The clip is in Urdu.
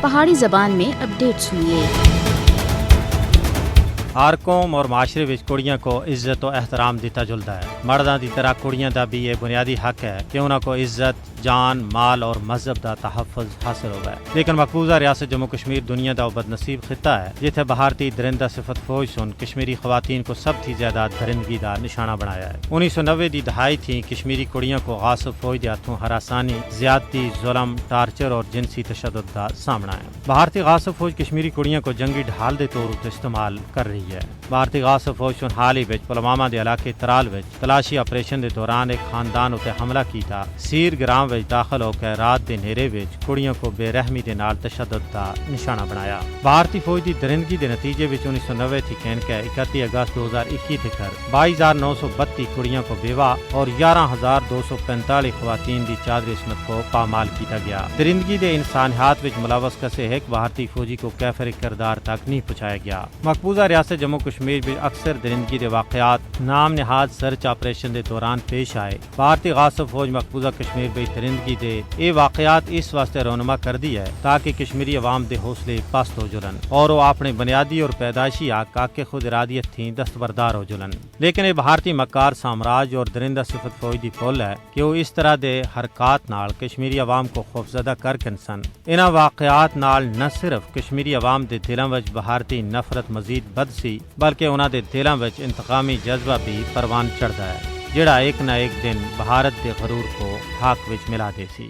پہاڑی زبان میں اپڈیٹ سنیے۔ ہر قوم اور معاشرے وچ کڑیاں کو عزت و احترام دیتا جلدا ہے۔ مرداں دی طرح کڑیاں دا بھی یہ بنیادی حق ہے کہ انہاں کو عزت، جان، مال اور مذہب دا تحفظ حاصل ہوگا ہے۔ لیکن مقبوضہ ریاست جموں کشمیر دنیا دا بد نصیب خطہ ہے جتھے بھارتی درندہ صفت فوج سن کشمیری خواتین کو سب تھی زیادہ درندگی دا نشانہ بنایا ہے۔ 1990 دی دہائی تھی کشمیری کڑیاں کو غاصب فوج دے ہاتھوں ہراسانی، زیادتی، ظلم، ٹارچر اور جنسی تشدد دا سامنا ہے۔ بھارتی غاصب فوج کشمیری کڑیاں کو جنگی ڈھال دے طور تے استعمال کر رہی ہے۔ بھارتی غاصب فوج سن حال ہی وچ پلوامہ دے علاقے ترال وچ تلاشی آپریشن دے دوران ایک خاندان اتے حملہ کیتا۔ سیر گرام وچ داخل ہو کے رات دے نیرے وچ کڑیاں کو بے رحمی دے نال تشدد دا نشانہ بنایا۔ بھارتی فوج دی درندگی دے نتیجے وچ 1990 تھی کہن کے 31 اگست 2021 تک 22,932 کڑیاں کو بیوہ اور 11,245 خواتین دی چادر عصمت کو پامال کیتا گیا۔ درندگی دے انسانیات وچ ملوث کسے ایک بھارتی فوجی کو کیفر کردار تک نہیں پہنچایا گیا۔ مقبوضہ ریاست جموں کشمیر میں اکثر درندگی دے واقعات نام نہاد سرچ آپریشن دے دوران پیش آئے۔ بھارتی غاصب فوج مقبوضہ کشمیر میں درندگی دے اے واقعات اس واسطے رونما کر دی ہے تاکہ کشمیری عوام دے حوصلے پست ہو جلن اور وہ اپنے بنیادی اور پیدائشی حق کے خود ارادیت تھیں دستبردار ہو جلن۔ لیکن یہ بھارتی مکار سامراج اور درندہ صفت فوج دی پھول ہے کہ وہ اس طرح دے حرکات نال کشمیری عوام کو خوفزدہ کر کے سن۔ انہاں واقعات نال نہ صرف کشمیری عوام دے دلاں وچ بھارتی نفرت مزید بد سی بلکہ انہاں دے دلاں وچ انتقامی جذبہ بھی پروان چڑھدا ہے جڑا ایک نہ ایک دن بھارت دے غرور کو خاک وچ ملا دے سی۔